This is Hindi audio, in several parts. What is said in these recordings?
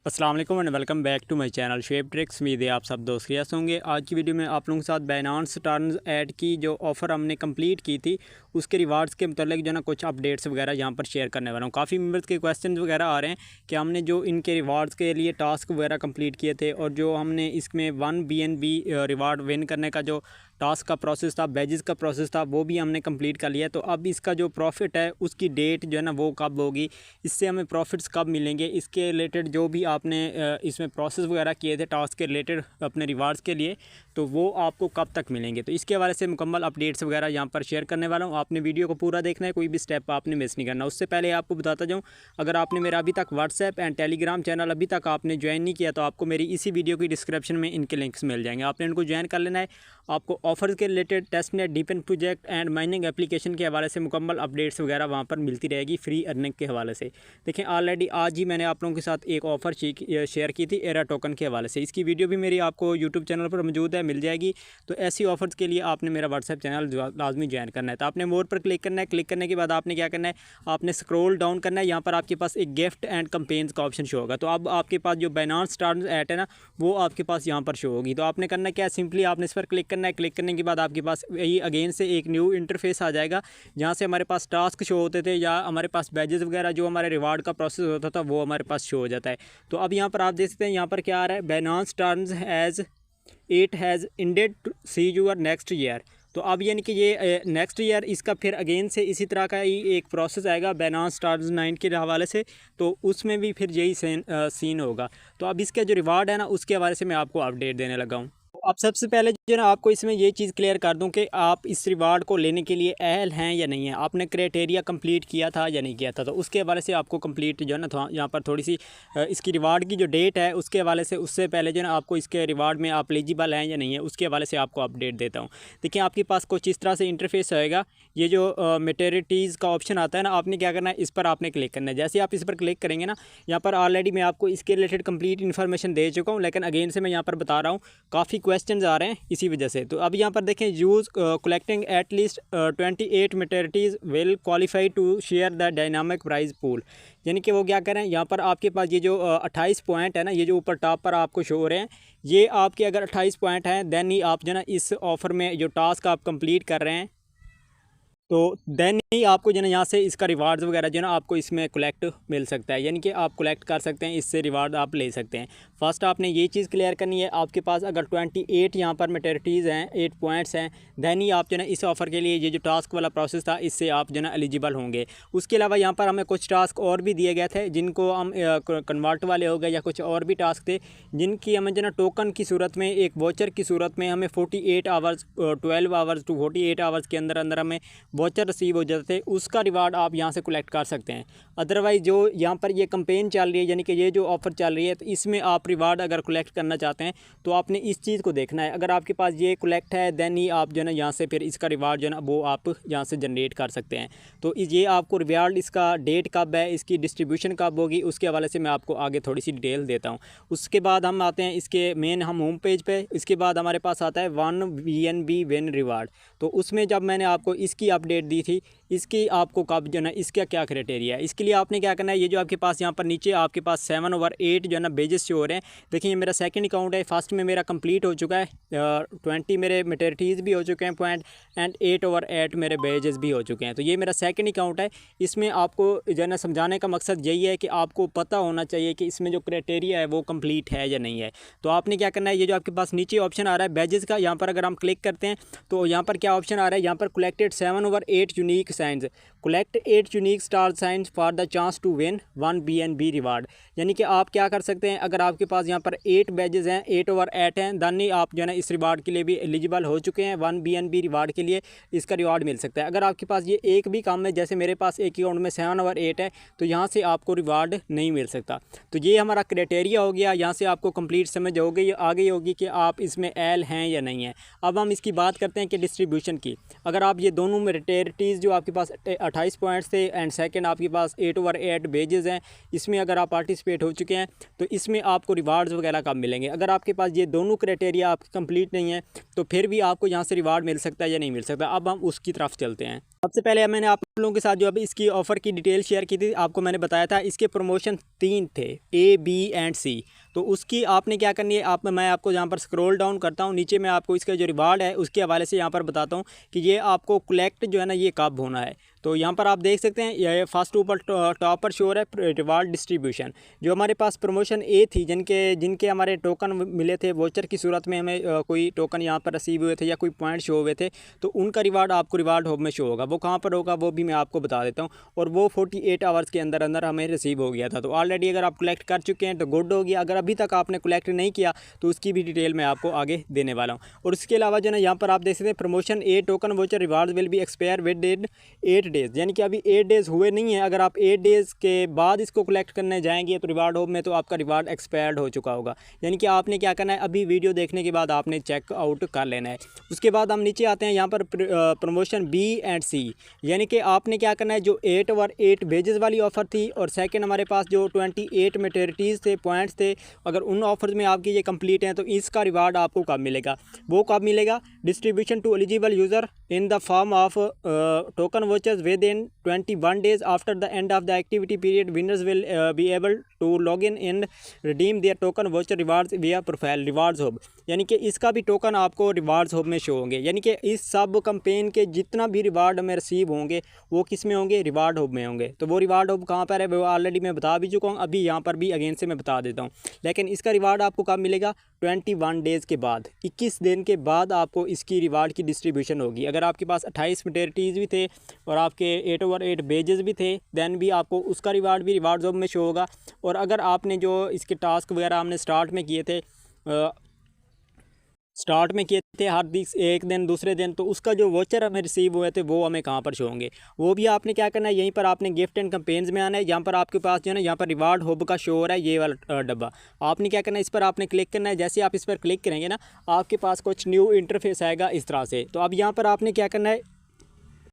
अस्सलाम वालेकुम and welcome back to my channel shape tricks. उम्मीद है आप सब दोस्त खैरियत होंगे। आज की वीडियो में आप लोगों के साथ बाइनेंस टर्न्स ऐड की जो ऑफ़र हमने कंप्लीट की थी उसके रिवार्ड्स के मतलब जो ना कुछ अपडेट्स वगैरह यहाँ पर शेयर करने वाला हूँ। काफ़ी मेंबर्स के क्वेश्चन वगैरह आ रहे हैं कि हमने जो इनके रिवार्ड्स के लिए टास्क वगैरह कंप्लीट किए थे और जो हमने इसमें 1 BNB रिवार्ड विन करने का जो टास्क का प्रोसेस था, बैजेस का प्रोसेस था, वो भी हमने कंप्लीट कर लिया। तो अब इसका जो प्रॉफिट है उसकी डेट जो है ना वो कब होगी, इससे हमें प्रॉफिट्स कब मिलेंगे, इसके रिलेटेड जो भी आपने इसमें प्रोसेस वगैरह किए थे टास्क के रिलेटेड अपने रिवार्ड्स के लिए, तो वो आपको कब तक मिलेंगे। तो इसके हवाले से मुकम्मल अपडेट्स वगैरह यहाँ पर शेयर करने वाला हूँ। आपने वीडियो को पूरा देखना है, कोई भी स्टेप आपने मिस नहीं करना। उससे पहले आपको बताता जाऊँ, अगर आपने मेरा अभी तक व्हाट्सएप एंड टेलीग्राम चैनल अभी तक आपने ज्वाइन नहीं किया तो आपको मेरी इसी वीडियो की डिस्क्रिप्शन में इनके लिंक्स मिल जाएंगे, आपने इनको ज्वाइन कर लेना है। आपको ऑफर्स के related testnet, DePIN project and mining application के हवाले से मुकम्मल अपडेट्स वगैरह वहाँ पर मिलती रहेगी फ्री अर्निंग के हवाले से। देखें, ऑलरेडी आज ही मैंने आप लोगों के साथ एक ऑफ़र शेयर की थी एरा टोकन के हवाले से। इसकी वीडियो भी मेरी आपको यूट्यूब चैनल पर मौजूद है, मिल जाएगी। तो ऐसी ऑफर्स के लिए आपने मेरा व्हाट्सएप चैनल लाजमी ज्वाइन करना है। तो आपने मोर पर क्लिक करना है। क्लिक करने के बाद आपने क्या करना है, आपने स्क्रॉल डाउन करना है। यहाँ पर आपके पास एक गिफ्ट एंड कंपेन्स का ऑप्शन शो होगा। तो अब आपके पास जो बाइनेंस टर्न्स ऐड है ना, वो आपके पास यहाँ पर शो होगी। तो आपने करना क्या है, सिंपली आपने इस पर क्लिक करना है। क्लिक करने के बाद आपके पास यही अगेन से एक न्यू इंटरफेस आ जाएगा, जहाँ से हमारे पास टास्क शो होते थे या हमारे पास बैजेस वगैरह जो हमारे रिवार्ड का प्रोसेस होता था वो हमारे पास शो हो जाता है। तो अब यहाँ पर आप देख सकते हैं, यहाँ पर क्या आ रहा है, Binance turns has indeed to see your next year. तो अब यानी कि ये नेक्स्ट ईयर इसका फिर अगेन से इसी तरह का ही एक प्रोसेस आएगा बाइनेंस टर्न्स 9 के हवाले से। तो उसमें भी फिर यही सीन होगा। तो अब इसका जो रिवार्ड है ना उसके हवाले से मैं आपको अपडेट देने लगा हूँ। अब सबसे पहले जो ना आपको इसमें ये चीज़ क्लियर कर दूं कि आप इस रिवार्ड को लेने के लिए अहल हैं या नहीं है, आपने क्राइटेरिया कंप्लीट किया था या नहीं किया था। तो उसके हवाले से आपको कंप्लीट जो है ना यहाँ पर थोड़ी सी इसकी रिवार्ड की जो डेट है उसके हवाले से, उससे पहले जो है ना आपको इसके रिवार्ड में आप एलिजिबल हैं या नहीं है उसके हवाले से आपको अपडेट देता हूँ। देखिए, आपके पास कुछ इस तरह से इंटरफेस आएगा। ये जो मैटरनिटीज़ का ऑप्शन आता है ना, आपने क्या करना है, इस पर आपने क्लिक करना है। जैसे आप इस पर क्लिक करेंगे ना, यहाँ पर ऑलरेडी मैं आपको इसके रिलेटेड कंप्लीट इन्फॉर्मेशन दे चुका हूँ, लेकिन अगेन से मैं यहाँ पर बता रहा हूँ, काफ़ी क्वेश्चंस आ रहे हैं इसी वजह से। तो अब यहाँ पर देखें, यूज़ collecting at least 28 maternities will qualify to share the dynamic prize pool. यानी कि वो क्या करें, यहाँ पर आपके पास ये जो 28 पॉइंट है ना, ये जो ऊपर टॉप पर आपको शो हो रहे हैं, ये आपके अगर 28 पॉइंट हैं देन ही आप जो ना इस ऑफ़र में जो टास्क आप कंप्लीट कर रहे हैं, तो देन ही आपको जो है यहाँ से इसका रिवार्ड्स वगैरह जो है ना आपको इसमें कलेक्ट मिल सकता है। यानी कि आप कलेक्ट कर सकते हैं, इससे रिवार्ड आप ले सकते हैं। फर्स्ट आपने ये चीज़ क्लियर करनी है, आपके पास अगर 28 यहाँ पर मैटरनिटीज़ हैं, 8 पॉइंट्स हैं, देन ही आप जो है ना इस ऑफ़र के लिए ये जो टास्क वाला प्रोसेस था इससे आप जो है ना एलिजिबल होंगे। उसके अलावा यहाँ पर हमें कुछ टास्क और भी दिए गए थे जिनको हम कन्वर्ट वाले हो गए या कुछ और भी टास्क थे जिनकी हमें जो है ना टोकन की सूरत में, एक वोचर की सूरत में हमें 48 आवर्स 12 आवर्स टू 48 आवर्स के अंदर अंदर हमें वोचर रिसीव हो जाते थे। उसका रिवार्ड आप यहाँ से कलेक्ट कर सकते हैं। अदरवाइज़ जो यहाँ पर ये कंपेन चल रही है, यानी कि ये जो ऑफ़र चल रही है, तो इसमें आप रिवार्ड अगर कलेक्ट करना चाहते हैं तो आपने इस चीज़ को देखना है। अगर आपके पास ये कलेक्ट है देन ही आप जो है ना यहाँ से फिर इसका रिवार्ड जो है ना वो आप यहाँ से जनरेट कर सकते हैं। तो ये आपको रिवार्ड, इसका डेट कब है, इसकी डिस्ट्रीब्यूशन कब होगी, उसके हवाले से मैं आपको आगे थोड़ी सी डिटेल देता हूँ। उसके बाद हम आते हैं इसके मेन हम होम पेज पे। इसके बाद हमारे पास आता है 1 BNB विन रिवार्ड। तो उसमें जब मैंने आपको इसकी अपडेट दी थी, इसकी आपको कब जो है ना इसका क्या क्राइटेरिया है, इसके लिए आपने क्या करना है, ये जो आपके पास यहाँ पर नीचे आपके पास 7/8 जो है ना बेजेस शो हो रहे हैं। देखिए, ये मेरा सेकंड अकाउंट है, फर्स्ट में मेरा कंप्लीट हो चुका है, 20 मेरे मैटरनिटीज़ भी हो चुके हैं पॉइंट एंड 8/8 मेरे बेजेस भी हो चुके हैं। तो ये मेरा सेकंड अकाउंट है। इसमें आपको जो है ना समझाने का मकसद यही है कि आपको पता होना चाहिए कि इसमें जो क्राइटेरिया है वो कंप्लीट है या नहीं है। तो आपने क्या करना है, ये जो आपके पास नीचे ऑप्शन आ रहा है बेजेस का, यहाँ पर अगर हम क्लिक करते हैं तो यहाँ पर क्या ऑप्शन आ रहा है, यहाँ पर collected 7/8 unique science, collect 8 unique star science for the chance to win 1 BNB reward. यानी कि आप क्या कर सकते हैं, अगर आपके पास यहाँ पर 8 बैजेस हैं, 8/8 हैं, देन ही आप जो है ना इस रिवार्ड के लिए भी एलिजिबल हो चुके हैं। 1 BNB रिवार्ड के लिए इसका रिवार्ड मिल सकता है। अगर आपके पास ये एक भी कम है, जैसे मेरे पास एक अकाउंट में 7/8 है, तो यहाँ से आपको रिवार्ड नहीं मिल सकता। तो ये हमारा क्राइटेरिया हो गया। यहाँ से आपको कंप्लीट समझ हो गई, आ गई होगी कि आप इसमें एल हैं या नहीं है। अब हम इसकी बात करते हैं कि डिस्ट्रीब्यूशन की। अगर आप ये दोनों मैटरनिटीज़ जो आपके पास 28 पॉइंट्स थे एंड सेकंड आपके पास 8/8 बेजेस हैं, इसमें अगर आप पार्टिसिपेट हो चुके हैं तो इसमें आपको रिवार्ड्स वगैरह कब मिलेंगे। अगर आपके पास ये दोनों क्राइटेरिया आपके कंप्लीट नहीं है तो फिर भी आपको यहाँ से रिवार्ड मिल सकता है या नहीं मिल सकता। अब हम उसकी तरफ चलते हैं। सबसे पहले मैंने आप लोगों के साथ जो अभी इसकी ऑफ़र की डिटेल शेयर की थी, आपको मैंने बताया था इसके प्रमोशन 3 थे, A, B एंड C। तो उसकी आपने क्या करनी है, मैं आपको यहाँ पर स्क्रॉल डाउन करता हूँ, नीचे मैं आपको इसका जो रिवार्ड है उसके हवाले से यहाँ पर बताता हूँ कि ये आपको कलेक्ट जो है ना ये कब होना है। तो यहाँ पर आप देख सकते हैं ये फर्स्ट ऊपर टॉप पर शोर है रिवार्ड डिस्ट्रीब्यूशन। जो हमारे पास प्रमोशन ए थी, जिनके हमारे टोकन मिले थे वोचर की सूरत में, हमें कोई टोकन यहाँ पर रिसीव हुए थे या कोई पॉइंट शो हुए थे, तो उनका रिवार्ड आपको रिवार्ड हब में शो होगा। वो कहाँ पर होगा वो भी मैं आपको बता देता हूँ। और वो 48 आवर्स के अंदर अंदर हमें रिसीव हो गया था। तो ऑलरेडी अगर आप कलेक्ट कर चुके हैं तो गुड हो गया। अगर अभी तक आपने कलेक्ट नहीं किया तो उसकी भी डिटेल मैं आपको आगे देने वाला हूँ। और उसके अलावा जो है यहाँ पर आप देख सकते हैं promotion A token voucher reward will be expire with 8 days, यानी कि अभी 8 डेज़ हुए नहीं है। अगर आप 8 डेज़ के बाद इसको कलेक्ट करने जाएंगे तो रिवार्ड होम में तो आपका रिवार्ड एक्सपायर्ड हो चुका होगा। यानी कि आपने क्या करना है, अभी वीडियो देखने के बाद आपने चेकआउट कर लेना है। उसके बाद हम नीचे आते हैं यहाँ पर प्रमोशन बी एंड सी, यानी कि आपने क्या करना है, जो 8 और 8 वेजेस वाली ऑफ़र थी और सेकंड हमारे पास जो 28 मैटरिटीज़ थे, पॉइंट्स थे, अगर उन ऑफर्स में आपकी ये कंप्लीट हैं तो इसका रिवार्ड आपको कब मिलेगा। वो कब मिलेगा, distribution to eligible user in the form of token vouchers within 21 days after the end of the activity period. Winners will be able to log in and redeem their token voucher rewards via profile rewards hub। यानी कि इसका भी टोकन आपको रिवार्ड्स हब में शो होंगे। यानी कि इस सब कैंपेन के जितना भी रिवार्ड हमें रिसीव होंगे वो किस में होंगे, रिवार्ड हब में होंगे। तो वो रिवार्ड हब कहाँ पर है वो ऑलरेडी मैं बता भी चुका हूँ, अभी यहाँ पर भी अगेन से मैं बता देता हूँ। लेकिन इसका रिवार्ड आपको कब मिलेगा, 21 डेज़ के बाद, 21 दिन के बाद आपको इसकी रिवार्ड की डिस्ट्रीब्यूशन होगी। अगर आपके पास 28 मैटरिटीज़ भी थे और आपके 8 over 8 बेजेस भी थे देन भी आपको उसका रिवार्ड भी रिवार्ड जॉब में शो होगा। और अगर आपने जो इसके टास्क वगैरह हमने स्टार्ट में किए थे हर एक दिन दूसरे दिन, तो उसका जो वोचर हमें रिसीव हुए थे वो हमें कहाँ पर शो होंगे। वो भी आपने क्या करना है, यहीं पर आपने गिफ्ट एंड कैंपेन्स में आना है। यहाँ पर आपके पास जो है ना यहाँ पर रिवार्ड हब का शो हो रहा है, ये वाला डब्बा। आपने क्या करना है, इस पर आपने क्लिक करना है। जैसे आप इस पर क्लिक करेंगे ना आपके पास कुछ न्यू इंटरफेस आएगा इस तरह से। तो अब यहाँ पर आपने क्या करना है,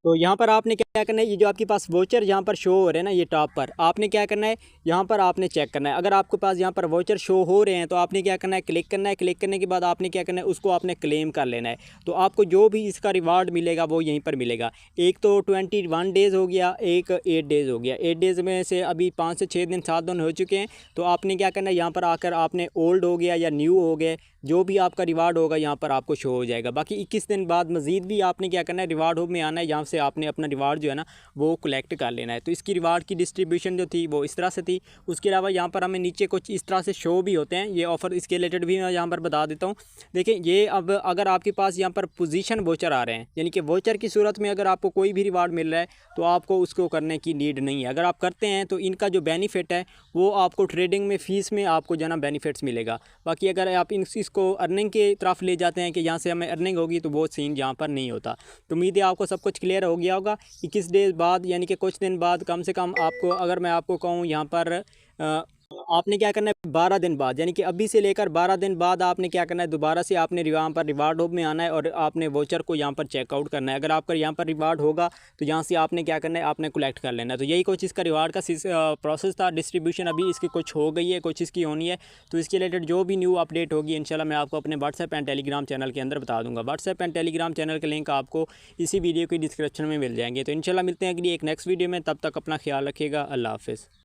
तो यहाँ पर आपने क्या करना है, ये जो आपके पास वोचर यहाँ पर शो हो रहे हैं ना ये टॉप पर, आपने क्या करना है यहाँ पर आपने चेक करना है। अगर आपके पास यहाँ पर वोचर शो हो रहे हैं तो आपने क्या करना है, क्लिक करना है। क्लिक करने के बाद आपने क्या करना है, उसको आपने क्लेम कर लेना है। तो आपको जो भी इसका रिवार्ड मिलेगा वो यहीं पर मिलेगा। एक तो 21 डेज़ हो गया, एक 8 डेज़ हो गया। 8 डेज़ में से अभी 5 से 6 दिन 7 दिन हो चुके हैं। तो आपने क्या करना है, यहाँ पर आकर आपने ओल्ड हो गया या न्यू हो गए, जो भी आपका रिवार्ड होगा यहाँ पर आपको शो हो जाएगा। बाकी 21 दिन बाद मज़ीद भी आपने क्या करना है, रिवार्ड हब में आना है, यहाँ से आपने अपना रिवार्ड जो है ना वो कलेक्ट कर लेना है। तो इसकी रिवार्ड की डिस्ट्रीब्यूशन जो थी वो इस तरह से थी। उसके अलावा यहाँ पर हमें नीचे कुछ इस तरह से शो भी होते हैं। ये ऑफ़र इसके रिलेटेड भी मैं यहाँ पर बता देता हूँ। देखिए ये अब अगर आपके पास यहाँ पर पोजीशन वोचर आ रहे हैं, यानी कि वोचर की सूरत में अगर आपको कोई भी रिवार्ड मिल रहा है तो आपको उसको करने की नीड नहीं है। अगर आप करते हैं तो इनका जो बेनिफिट है वो आपको ट्रेडिंग में फ़ीस में आपको जो है ना बेनिफिट्स मिलेगा। बाकी अगर आप इसको अर्निंग की तरफ ले जाते हैं कि यहाँ से हमें अर्निंग होगी तो वो सीन यहाँ पर नहीं होता। तो उम्मीद है आपको सब कुछ क्लियर हो गया होगा। 21 डेज़ बाद यानी कि कुछ दिन बाद, कम से कम आपको अगर मैं आपको कहूँ यहाँ पर आपने क्या करना है, 12 दिन बाद, यानी कि अभी से लेकर 12 दिन बाद आपने क्या करना है, दोबारा से आपने यहाँ पर रिवार्ड हब में आना है और आपने वोचर को यहाँ पर चेकआउट करना है। अगर आपका यहाँ पर रिवार्ड होगा तो यहाँ से आपने क्या करना है, आपने कलेक्ट कर लेना है। तो यही कुछ इसका रिवार्ड का प्रोसेस था। डिस्ट्रीब्यूशन अभी इसकी कुछ हो गई है, कुछ इसकी होनी है। तो इसके रिलेटेड जो भी न्यू अपडेट होगी इंशाल्लाह मैं आपको अपने व्हाट्सएप एंड टेलीग्राम चैनल के अंदर बता दूँगा। व्हाट्सएप एंड टेलीग्राम चैनल के लिंक आपको इसी वीडियो की डिस्क्रिप्शन में मिल जाएंगे। तो इंशाल्लाह मिलते हैं अगली एक नेक्स्ट वीडियो में, तब तक अपना ख्याल रखिएगा। अल्लाह हाफ़िज़।